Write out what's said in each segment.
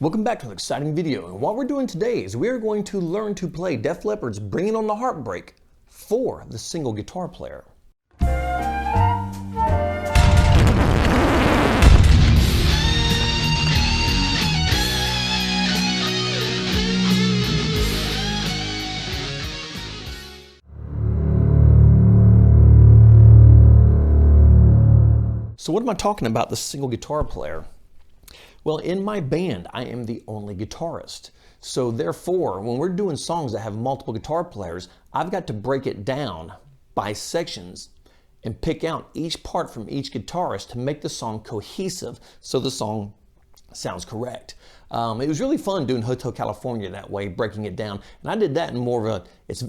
Welcome back to an exciting video, and what we're doing today is we're going to learn to play Def Leppard's Bringing on the Heartbreak for the single guitar player. So what am I talking about, the single guitar player? Well, in my band, I am the only guitarist. So therefore, when we're doing songs that have multiple guitar players, I've got to break it down by sections and pick out each part from each guitarist to make the song cohesive so the song sounds correct. It was really fun doing Hotel California that way, breaking it down. And I did that in more of a, it's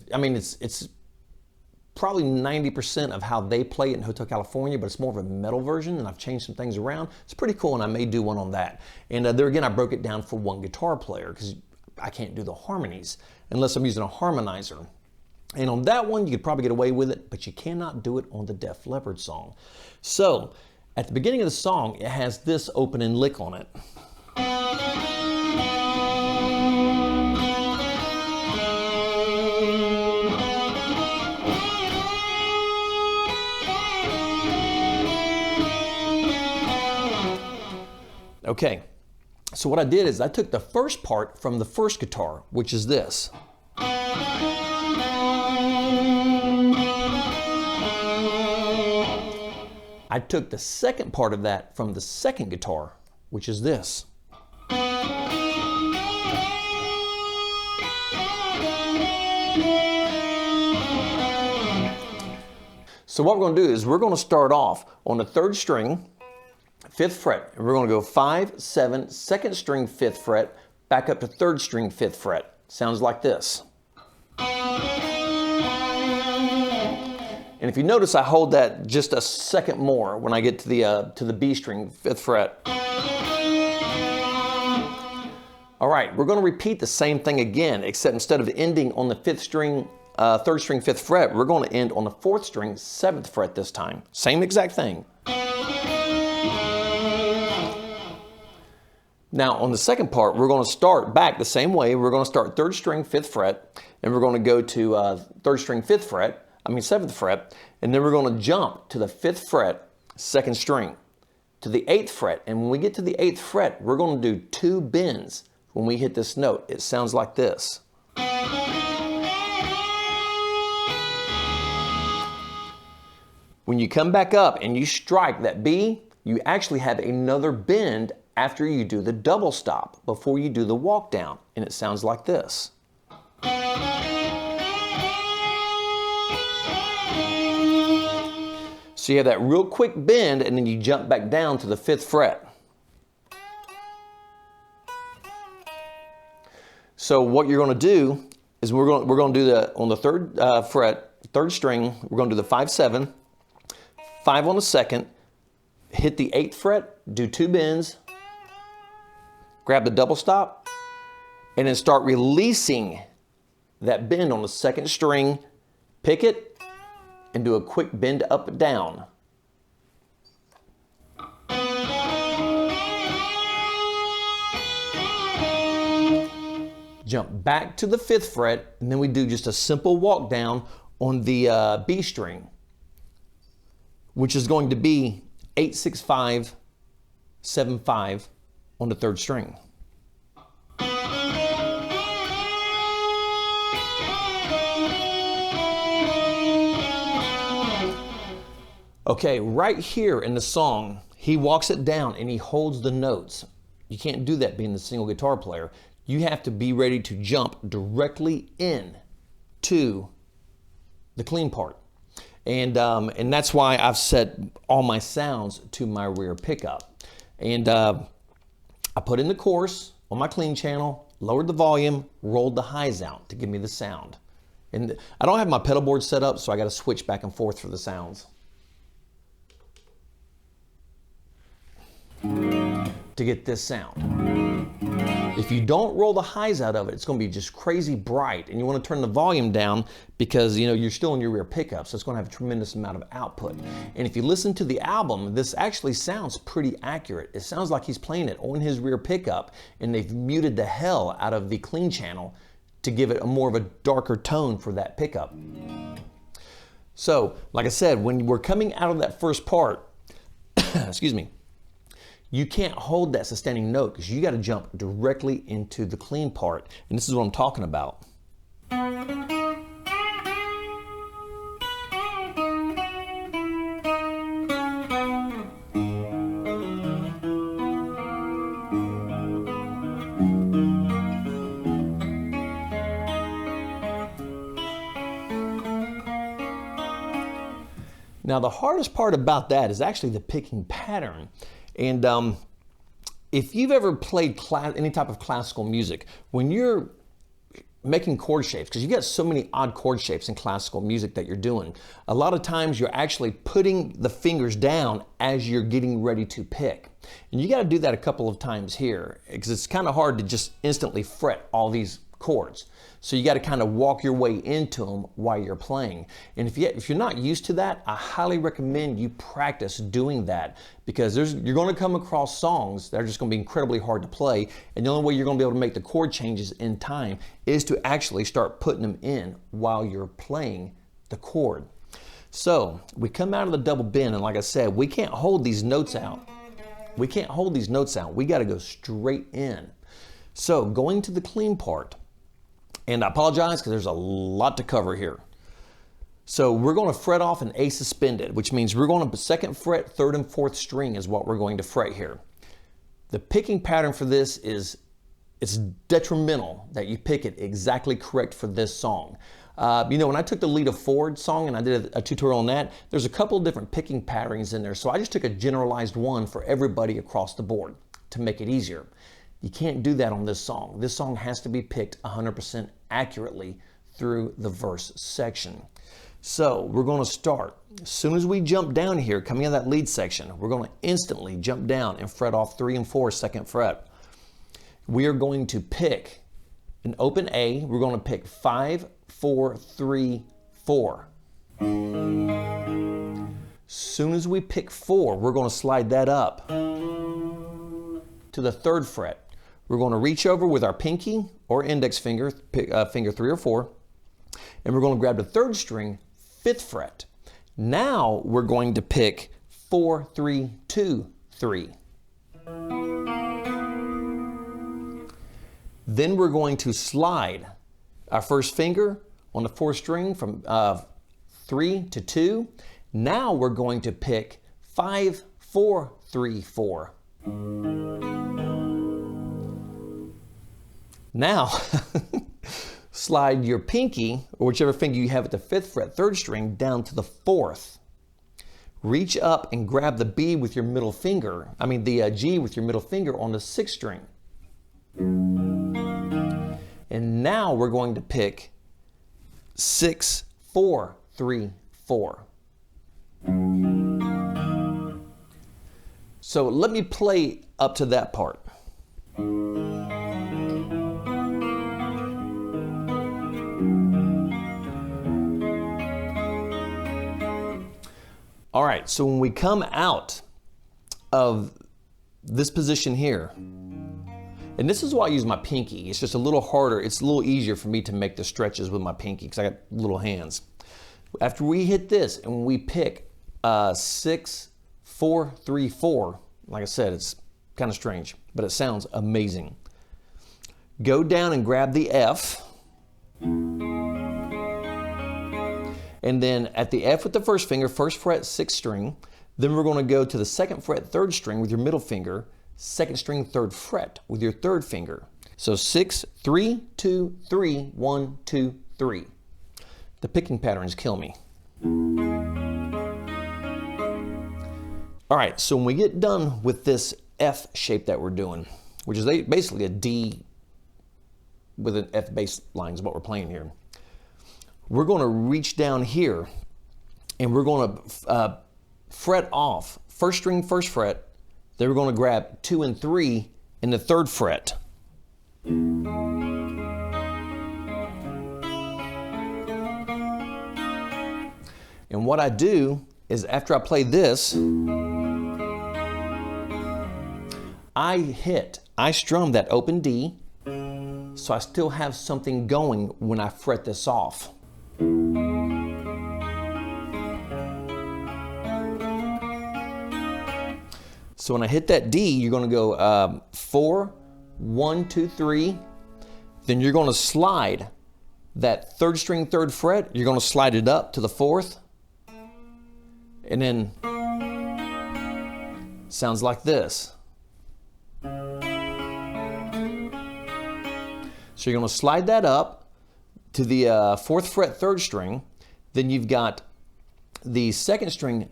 probably 90% of how they play it in Hotel California, but it's more of a metal version, and I've changed some things around. It's pretty cool, and I may do one on that. And there again, I broke it down for one guitar player because I can't do the harmonies unless I'm using a harmonizer. And on that one, you could probably get away with it, but you cannot do it on the Def Leppard song. So at the beginning of the song, it has this opening lick on it. Okay, so what I did is I took the first part from the first guitar, which is this. I took the second part of that from the second guitar, which is this. So what we're going to do is we're going to start off on the third string, 5th fret, and we're going to go 5, 7, 2nd string, 5th fret, back up to 3rd string, 5th fret. Sounds like this. And if you notice, I hold that just a second more when I get to the B string, 5th fret. All right, we're going to repeat the same thing again, except instead of ending on the 5th string, 3rd string, 5th fret, we're going to end on the 4th string, 7th fret this time. Same exact thing. Now on the second part, we're going to start back the same way. We're going to start 3rd string, 5th fret, and we're going to go to 3rd string, 7th fret, and then we're going to jump to the 5th fret, 2nd string, to the 8th fret. And when we get to the 8th fret, we're going to do 2 bends when we hit this note. It sounds like this. When you come back up and you strike that B, you actually have another bend after you do the double stop, before you do the walk down, and it sounds like this. So you have that real quick bend, and then you jump back down to the 5th fret. So what you're going to do is we're going to do on the 3rd fret, 3rd string, we're going to do the 5, 7, 5 on the 2nd, hit the 8th fret, do 2 bends, grab the double stop, and then start releasing that bend on the 2nd string, pick it, and do a quick bend up and down. Jump back to the 5th fret, and then we do just a simple walk down on the B string, which is going to be 8, 6, 5, 7, 5 on the 3rd string. Okay, right here in the song, he walks it down and he holds the notes. You can't do that being the single guitar player. You have to be ready to jump directly in to the clean part. And that's why I've set all my sounds to my rear pickup. And I put in the chorus on my clean channel, lowered the volume, rolled the highs out to give me the sound. And I don't have my pedal board set up, so I got to switch back and forth for the sounds. To get this sound. If you don't roll the highs out of it, it's going to be just crazy bright, and you want to turn the volume down because you're still in your rear pickup, so it's going to have a tremendous amount of output. And if you listen to the album, this actually sounds pretty accurate. It sounds like he's playing it on his rear pickup, and they've muted the hell out of the clean channel to give it a more of a darker tone for that pickup. So, like I said, when we're coming out of that first part, excuse me, you can't hold that sustaining note because you got to jump directly into the clean part. And this is what I'm talking about. Now, the hardest part about that is actually the picking pattern. And if you've ever played any type of classical music, when you're making chord shapes, because you get so many odd chord shapes in classical music that you're doing, a lot of times you're actually putting the fingers down as you're getting ready to pick. And you got to do that a couple of times here, because it's kind of hard to just instantly fret all these chords. So you got to kind of walk your way into them while you're playing. And if you're not used to that, I highly recommend you practice doing that, because you're going to come across songs that are just going to be incredibly hard to play. And the only way you're going to be able to make the chord changes in time is to actually start putting them in while you're playing the chord. So we come out of the double bend, and like I said, we can't hold these notes out. We can't hold these notes out. We got to go straight in. So going to the clean part, and I apologize because there's a lot to cover here. So we're going to fret off an A suspended, which means we're going to second fret, third and fourth string is what we're going to fret here. The picking pattern for this it's detrimental that you pick it exactly correct for this song. When I took the Lead a Ford song and I did a tutorial on that, there's a couple of different picking patterns in there. So I just took a generalized one for everybody across the board to make it easier. You can't do that on this song. This song has to be picked 100% accurately through the verse section. So we're going to start. As soon as we jump down here, coming out of that lead section, we're going to instantly jump down and fret off 3 and 4 second fret. We are going to pick an open A. We're going to pick 5, 4, 3, 4. As soon as we pick 4, we're going to slide that up to the 3rd fret. We're going to reach over with our pinky or index finger, finger 3 or 4, and we're going to grab the 3rd string, 5th fret. Now we're going to pick 4, 3, 2, 3. Then we're going to slide our first finger on the 4th string from 3 to 2. Now we're going to pick 5, 4, 3, 4. Now, slide your pinky, or whichever finger you have at the 5th fret, 3rd string, down to the 4th. Reach up and grab the B with your middle finger, the G with your middle finger on the 6th string. And now we're going to pick 6, 4, 3, 4. So let me play up to that part. All right, so when we come out of this position here, and this is why I use my pinky. It's just a little harder. It's a little easier for me to make the stretches with my pinky because I got little hands. After we hit this and we pick 6, 4, 3, 4, like I said, it's kind of strange, but it sounds amazing. Go down and grab the F. And then at the F with the 1st finger, 1st fret, 6th string. Then we're going to go to the 2nd fret, 3rd string with your middle finger, 2nd string, 3rd fret with your 3rd finger. So 6, 3, 2, 3, 1, 2, 3. The picking patterns kill me. All right, so when we get done with this F shape that we're doing, which is basically a D with an F bass line is what we're playing here. We're going to reach down here and we're going to fret off 1st string, 1st fret. Then we're going to grab 2 and 3 in the 3rd fret. And what I do is after I play this, I strum that open D, so I still have something going when I fret this off. So when I hit that D, you're going to go 4, 1, 2, 3. Then you're going to slide that third string, third fret. You're going to slide it up to the fourth. And then sounds like this. So you're going to slide that up to the fourth fret, third string. Then you've got the second string,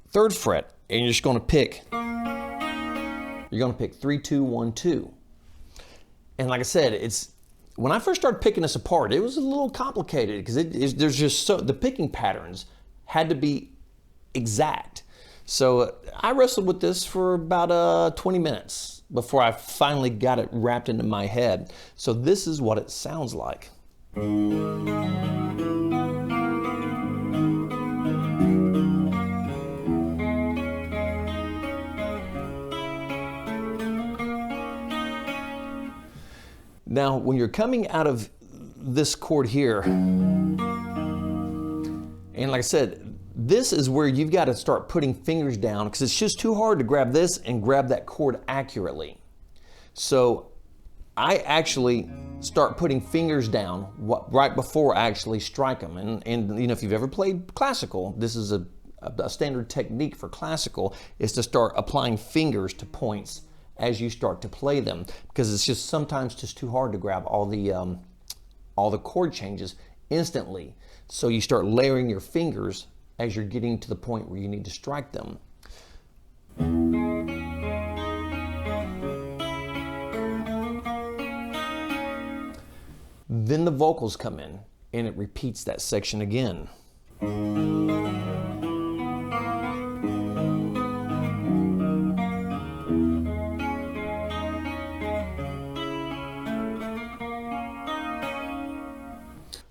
third fret, and you're just going to pick. You're going to pick 3, 2, 1, 2. And like I said, when I first started picking this apart, it was a little complicated because there's just the picking patterns had to be exact. So I wrestled with this for about 20 minutes before I finally got it wrapped into my head. So this is what it sounds like. Now, when you're coming out of this chord here, and like I said, this is where you've got to start putting fingers down because it's just too hard to grab this and grab that chord accurately. So I actually start putting fingers down right before I actually strike them. And you know, if you've ever played classical, this is a standard technique for classical, is to start applying fingers to points as you start to play them, because it's just sometimes just too hard to grab all the chord changes instantly. So you start layering your fingers as you're getting to the point where you need to strike them. Then the vocals come in and it repeats that section again.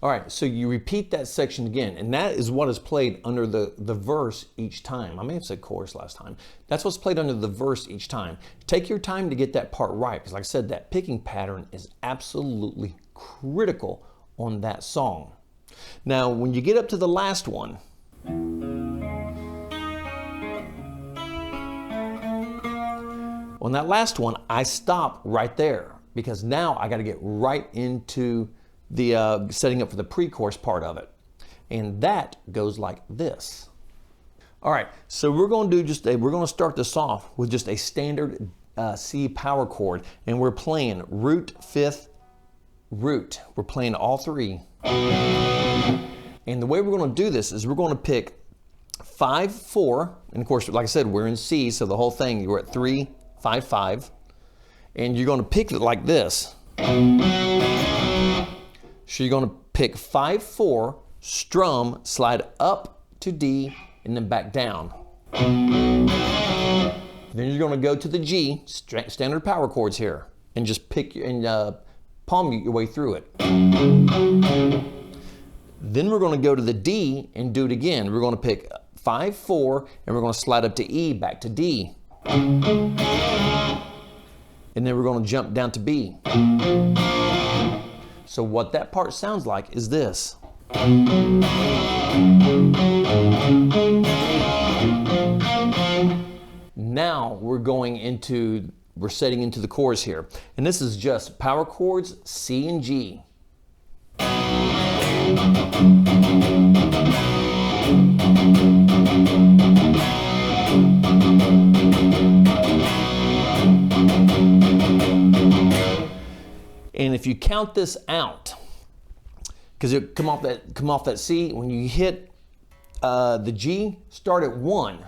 All right, so you repeat that section again, and that is what is played under the verse each time. I may have said chorus last time. That's what's played under the verse each time. Take your time to get that part right, because like I said, that picking pattern is absolutely critical on that song. Now, when you get up to the last one, on that last one, I stop right there, because now I got to get right into the setting up for the pre-chorus part of it. And that goes like this. All right, so we're going to do we're going to start this off with just a standard C power chord, and we're playing root, fifth, root. We're playing all three. And the way we're going to do this is we're going to pick 5, 4, and of course, like I said, we're in C, so the whole thing, you're at 3, 5, 5, and you're going to pick it like this. So you're going to pick 5, 4, strum, slide up to D, and then back down. Then you're going to go to the G, standard power chords here, and just pick and palm your way through it. Then we're going to go to the D and do it again. We're going to pick 5, 4, and we're going to slide up to E, back to D. And then we're going to jump down to B. So what that part sounds like is this. Now we're setting into the chorus here. And this is just power chords, C and G. And if you count this out, because it come off that C, when you hit the G, start at 1.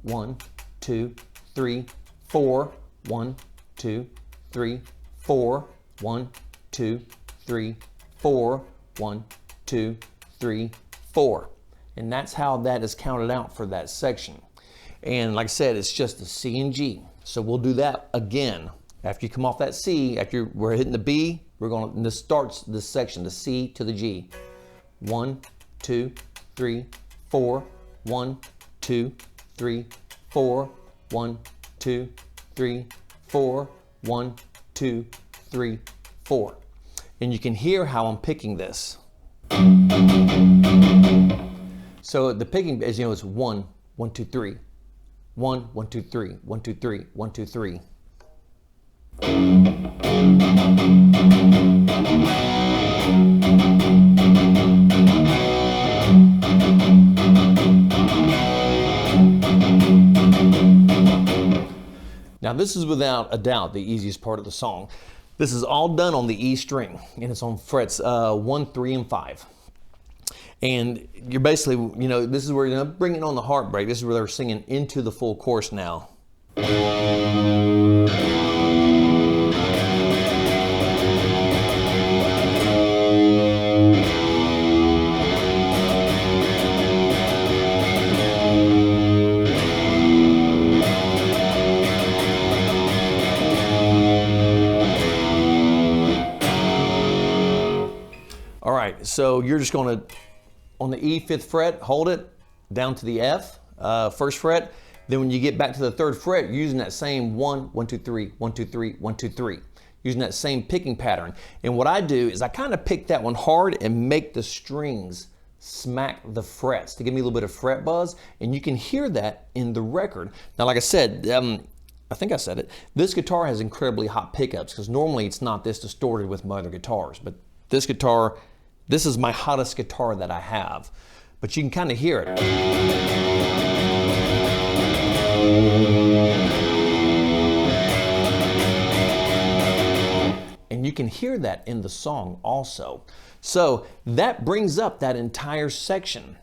1, 2, 3, 4. 1, 2, 3, 4. 1, 2, 3, 4. 1, 2, 3, 4. And that's how that is counted out for that section. And like I said, it's just the C and G. So we'll do that again. After you come off that C, we're hitting the B, this starts this section, the C to the G. 1, 2, 3, 4. 1, 2, 3, 4. 1, 2, 3, 4. 1, 2, 3, 4. And you can hear how I'm picking this. So the picking, as you know, is 1, 1, 2, 3. 1, 1, 2, 3. 1, 2, 3. 1, 2, 3. Now this is without a doubt the easiest part of the song. This is all done on the E string, and it's on frets 1, 3, and 5. And you're basically, you know, this is where you're bringing on the Heartbreak. This is where they're singing into the full chorus now. All right, so you're just going to, on the E 5th fret, hold it down to the F, 1st fret. Then when you get back to the 3rd fret, using that same 1, 1, 2, 3, 1, 2, 3, 1, 2, 3, using that same picking pattern. And what I do is I kind of pick that one hard and make the strings smack the frets to give me a little bit of fret buzz. And you can hear that in the record. Now, like I said, I think I said it, this guitar has incredibly hot pickups because normally it's not this distorted with my other guitars. But this guitar, this is my hottest guitar that I have. But you can kind of hear it. And you can hear that in the song also. So that brings up that entire section.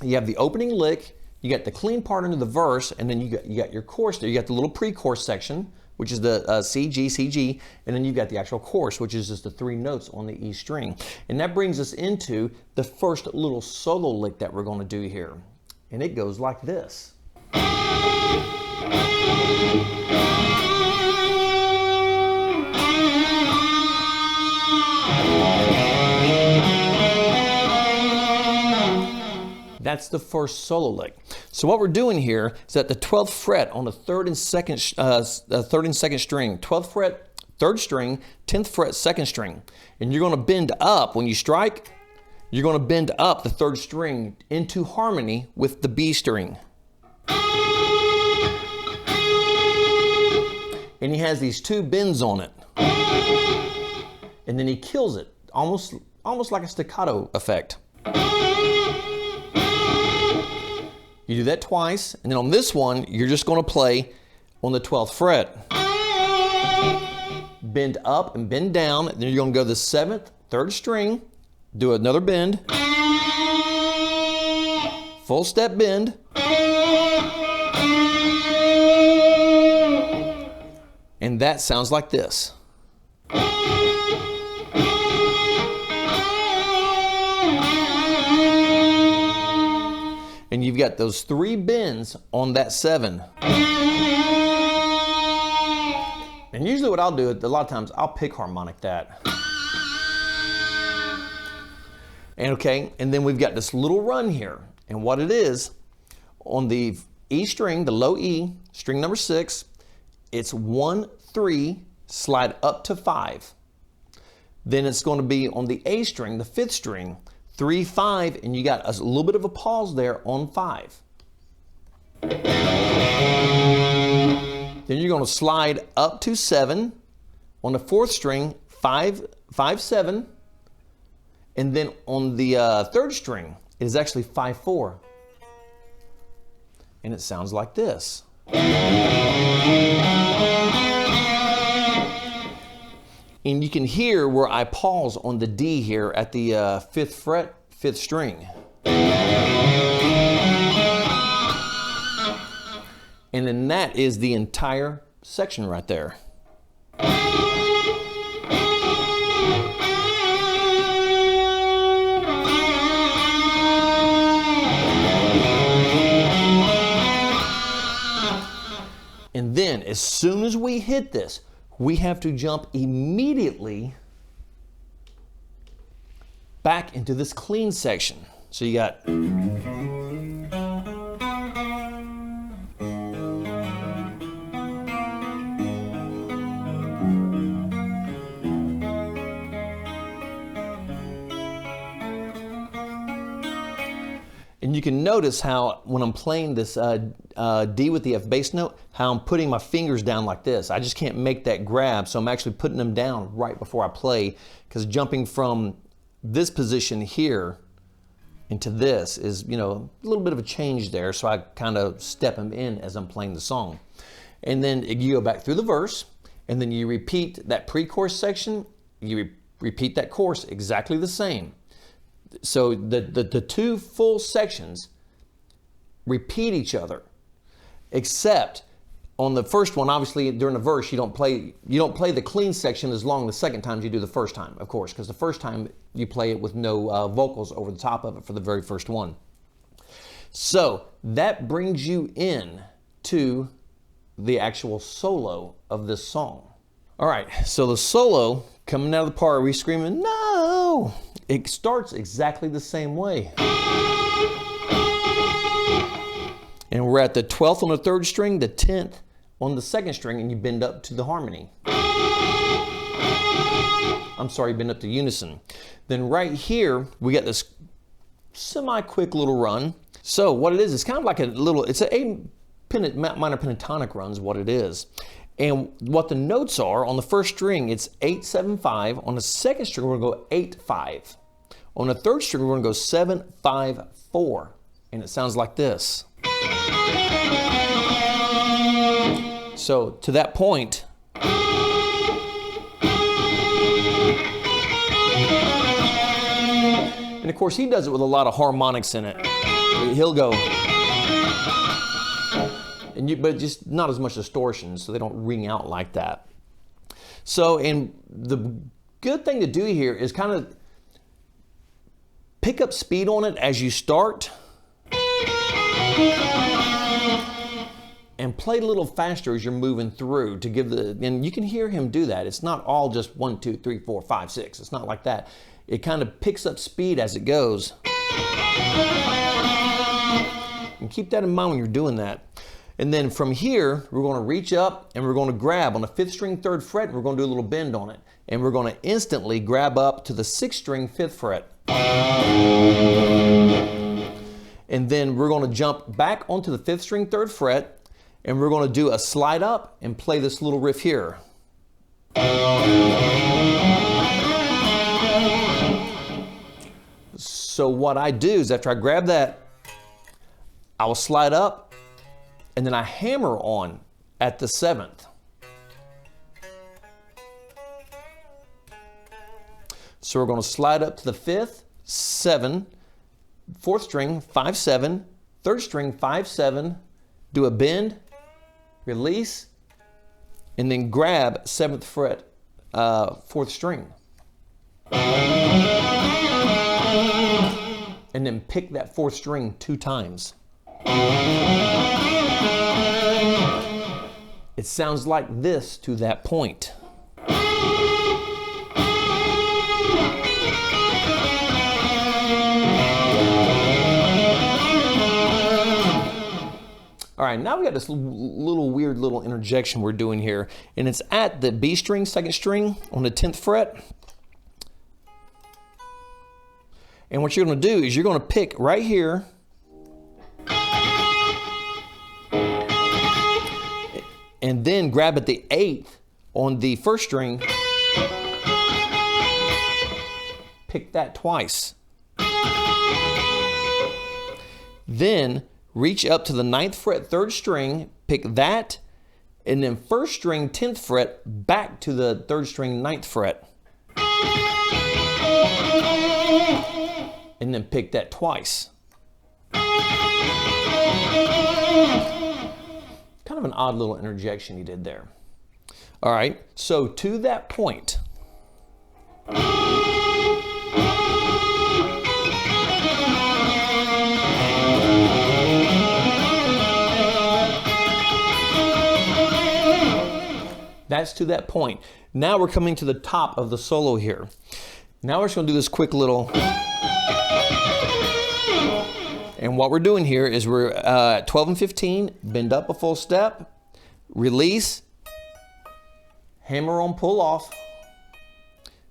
You have the opening lick, you got the clean part into the verse, and then you got your chorus there. You got the little pre-chorus section, which is the C, G, C, G, and then you've got the actual chorus, which is just the 3 notes on the E string. And that brings us into the first little solo lick that we're going to do here. And it goes like this. That's the first solo lick. So what we're doing here is at the 12th fret on the 3rd and 2nd string, 12th fret, 3rd string, 10th fret, 2nd string. And you're going to bend up when you strike. You're going to bend up the 3rd string into harmony with the B string. And he has these 2 bends on it. And then he kills it, almost like a staccato effect. You do that twice, and then on this one, you're just going to play on the 12th fret. Bend up and bend down, and then you're going to go to the 7th, 3rd string, do another bend, full step bend, and that sounds like this. And you've got those 3 bends on that 7. And usually what I'll do, a lot of times, I'll pick harmonic that. And okay, and then we've got this little run here. And what it is, on the E string, the low E, string number 6, it's 1, 3, slide up to 5. Then it's going to be on the A string, the 5th string, 3, 5, and you got a little bit of a pause there on 5. Then you're going to slide up to 7 on the 4th string, 5, 5, 7, and then on the 3rd string, it is actually 5, 4, and it sounds like this. And you can hear where I pause on the D here at the 5th fret, 5th string. And then that is the entire section right there. And then as soon as we hit this, we have to jump immediately back into this clean section. So you got and you can notice how when I'm playing this D with the F bass note, how I'm putting my fingers down like this. I just can't make that grab, so I'm actually putting them down right before I play, because jumping from this position here into this is, you know, a little bit of a change there, so I kind of step them in as I'm playing the song. And then you go back through the verse, and then you repeat that pre-chorus section, you repeat that chorus exactly the same. So the two full sections repeat each other, except on the first one, obviously during the verse, you don't play the clean section as long the second time as you do the first time, of course, because the first time you play it with no vocals over the top of it for the very first one. So that brings you in to the actual solo of this song. All right, so the solo coming out of the part, we screaming, no! It starts exactly the same way. And we're at the 12th on the third string, the 10th on the second string, and you bend up to the harmony. I'm sorry, bend up to unison. Then right here, we got this semi-quick little run. So what it is, it's kind of like a little, it's a minor pentatonic run is what it is. And what the notes are, on the first string, it's 8, 7, 5. On the second string, we're gonna go 8, 5. On the third string, we're gonna go 7, 5, 4. And it sounds like this. So to that point, and of course he does it with a lot of harmonics in it. He'll go, but just not as much distortion, so they don't ring out like that. So, and the good thing to do here is kind of pick up speed on it as you start and play a little faster as you're moving through to give and you can hear him do that. It's not all just 1, 2, 3, 4, 5, 6. It's not like that. It kind of picks up speed as it goes. And keep that in mind when you're doing that. And then from here, we're going to reach up and we're going to grab on the 5th string, 3rd fret, and we're going to do a little bend on it. And we're going to instantly grab up to the 6th string, 5th fret. And then we're going to jump back onto the 5th string, 3rd fret, and we're going to do a slide up and play this little riff here. So what I do is after I grab that, I will slide up and then I hammer on at the 7th. So we're going to slide up to the 5th, 7, 4th string, 5, 7, 3rd string, 5, 7, do a bend, release, and then grab 7th fret, 4th string. And then pick that 4th string 2 times. It sounds like this to that point. All right, now we got this little weird little interjection we're doing here, and it's at the B string, 2nd string on the 10th fret. And what you're going to do is you're going to pick right here and then grab at the 8th on the 1st string, pick that twice. Then reach up to the 9th fret, 3rd string, pick that, and then 1st string, 10th fret, back to the 3rd string, 9th fret. And then pick that twice. Kind of an odd little interjection he did there. All right, so to that point, That's to that point. Now we're coming to the top of the solo here. Now we're just gonna do this quick little, and what we're doing here is we're at 12 and 15, bend up a full step, release, hammer on pull off,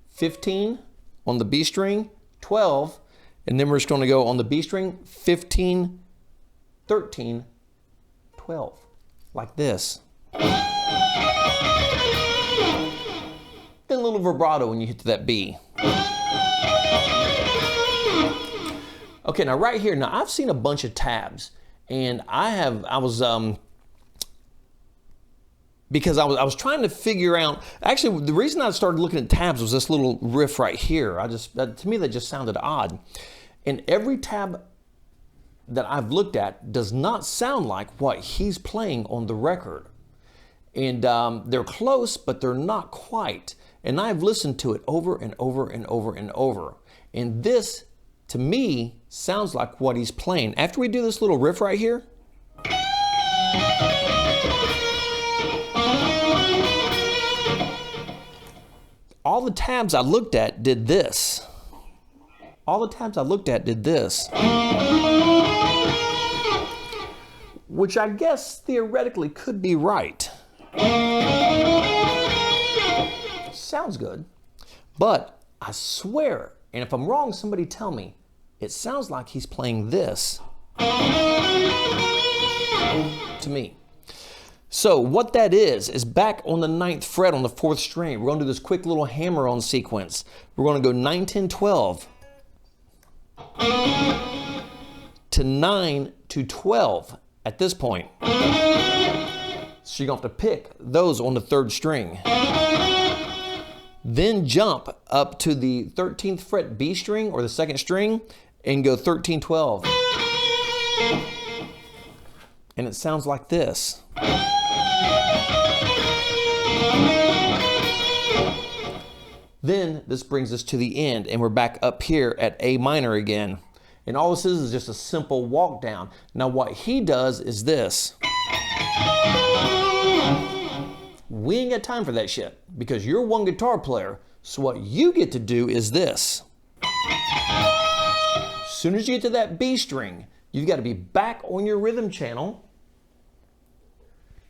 15 on the B string, 12, and then we're just gonna go on the B string, 15, 13, 12, like this. Then a little vibrato when you hit to that B. Okay, now right here, now I've seen a bunch of tabs, and because I was trying to figure out, actually the reason I started looking at tabs was this little riff right here. To me that just sounded odd. And every tab that I've looked at does not sound like what he's playing on the record. And they're close, but they're not quite. And I've listened to it over and over and over and over. And this, to me, sounds like what he's playing. After we do this little riff right here, all the tabs I looked at did this. All the tabs I looked at did this. Which I guess theoretically could be right. Sounds good. But I swear, and if I'm wrong, somebody tell me, it sounds like he's playing this to me. So what that is back on the 9th fret on the 4th string. We're going to do this quick little hammer-on sequence. We're going to go 9, 10, 12 to 9 to 12 at this point. So you're going to have to pick those on the 3rd string. Then jump up to the 13th fret B string or the 2nd string and go 13, 12. And it sounds like this. Then this brings us to the end, and we're back up here at A minor again. And all this is just a simple walk down. Now what he does is this. We ain't got time for that shit because you're one guitar player. So what you get to do is this. As soon as you get to that B string, you've got to be back on your rhythm channel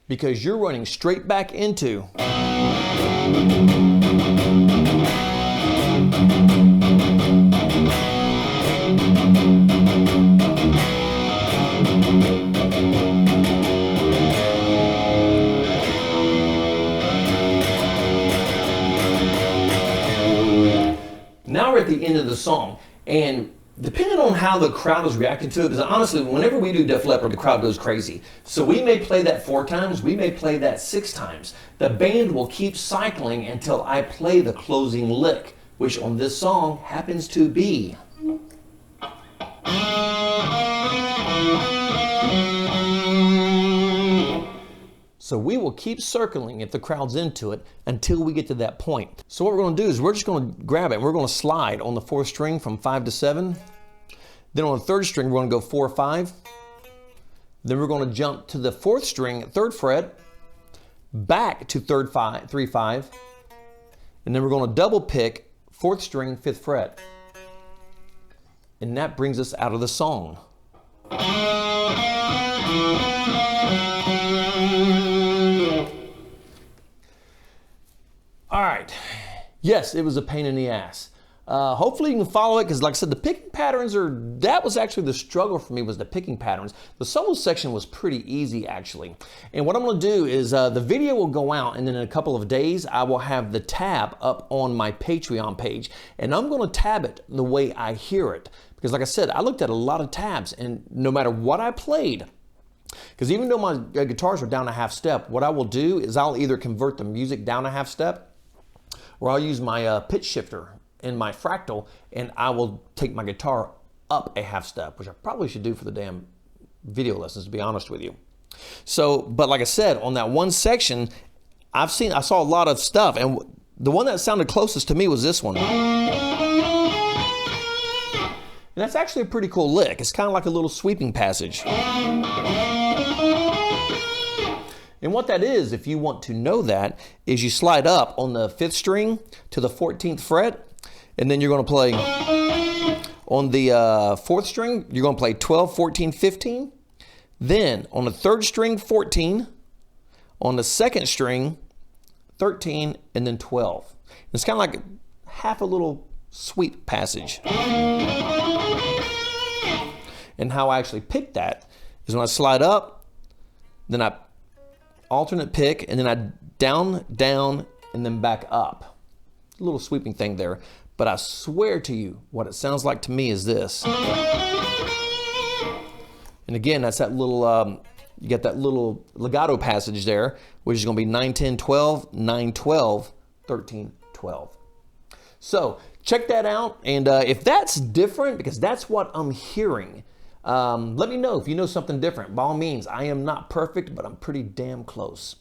because you're running straight back into. Now we're at the end of the song, and depending on how the crowd is reacting to it, because honestly, whenever we do Def Leppard, the crowd goes crazy. So we may play that 4 times, we may play that 6 times. The band will keep cycling until I play the closing lick, which on this song happens to be. So we will keep circling if the crowd's into it until we get to that point. So what we're going to do is we're just going to grab it and we're going to slide on the 4th string from 5 to 7. Then on the 3rd string, we're going to go 4, 5. Then we're going to jump to the 4th string, 3rd fret, back to 3, 5. And then we're going to double pick 4th string, 5th fret. And that brings us out of the song. All right, yes, it was a pain in the ass. Hopefully you can follow it because like I said, the picking patterns that was actually the struggle for me was the picking patterns. The solo section was pretty easy actually. And what I'm gonna do is the video will go out and then in a couple of days, I will have the tab up on my Patreon page and I'm gonna tab it the way I hear it. Because like I said, I looked at a lot of tabs and no matter what I played, because even though my guitars are down a half step, what I will do is I'll either convert the music down a half step or I'll use my pitch shifter in my fractal and I will take my guitar up a half step, which I probably should do for the damn video lessons, to be honest with you. So, but like I said, on that one section, I saw a lot of stuff, and the one that sounded closest to me was this one. And that's actually a pretty cool lick. It's kind of like a little sweeping passage. And what that is, if you want to know that, is you slide up on the 5th string to the 14th fret, and then you're going to play on the 4th string, you're going to play 12, 14, 15. Then on the 3rd string, 14. On the 2nd string, 13, and then 12. It's kind of like half a little sweep passage. And how I actually pick that is when I slide up, then I alternate pick, and then I down, down, and then back up. A little sweeping thing there. But I swear to you, what it sounds like to me is this. And again, that's that little, you get that little legato passage there, which is going to be 9, 10, 12, 9, 12, 13, 12. So check that out. And if that's different, because that's what I'm hearing, let me know if you know something different. By all means, I am not perfect, but I'm pretty damn close.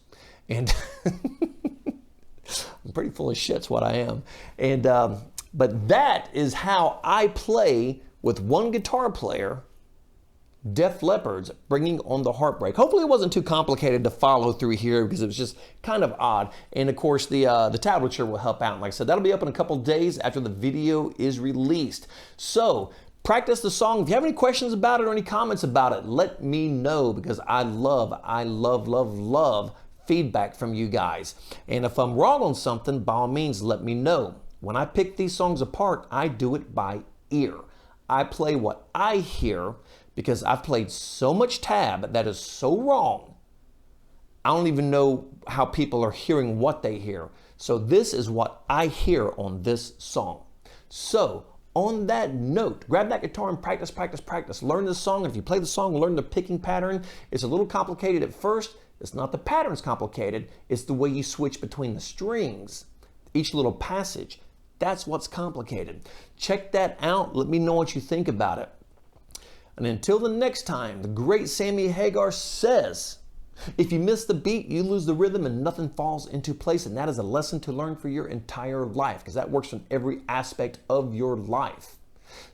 And I'm pretty full of shit's what I am. And but that is how I play with one guitar player, Def Leppard's Bringing on the Heartbreak. Hopefully it wasn't too complicated to follow through here because it was just kind of odd. And of course the tablature will help out. And like I said, that'll be up in a couple days after the video is released. So practice the song. If you have any questions about it or any comments about it, let me know, because I love feedback from you guys. And if I'm wrong on something, by all means, let me know. When I pick these songs apart, I do it by ear. I play what I hear, because I've played so much tab that is so wrong. I don't even know how people are hearing what they hear. So this is what I hear on this song. So on that note, grab that guitar and practice, practice, practice. Learn this song. If you play the song, learn the picking pattern. It's a little complicated at first. It's not the pattern's complicated. It's the way you switch between the strings, each little passage. That's what's complicated. Check that out. Let me know what you think about it. And until the next time, the great Sammy Hagar says, if you miss the beat, you lose the rhythm and nothing falls into place. And that is a lesson to learn for your entire life, because that works in every aspect of your life.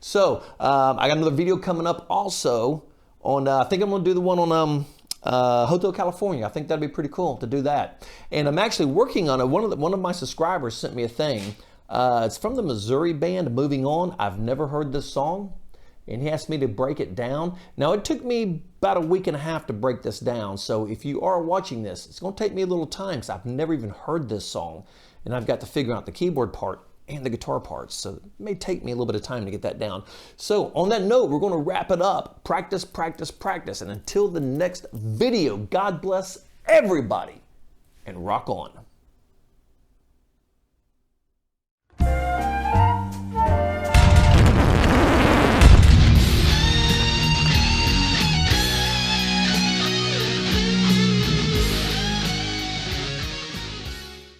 So I got another video coming up also on, I think I'm going to do the one on Hotel California. I think that'd be pretty cool to do that. And I'm actually working on it. One of my subscribers sent me a thing. It's from the Missouri band Moving On. I've never heard this song, and he asked me to break it down. Now, it took me about a week and a half to break this down, so if you are watching this, it's going to take me a little time because I've never even heard this song, and I've got to figure out the keyboard part and the guitar parts, so it may take me a little bit of time to get that down. So on that note, we're going to wrap it up. Practice, practice, practice, and until the next video, God bless everybody, and rock on.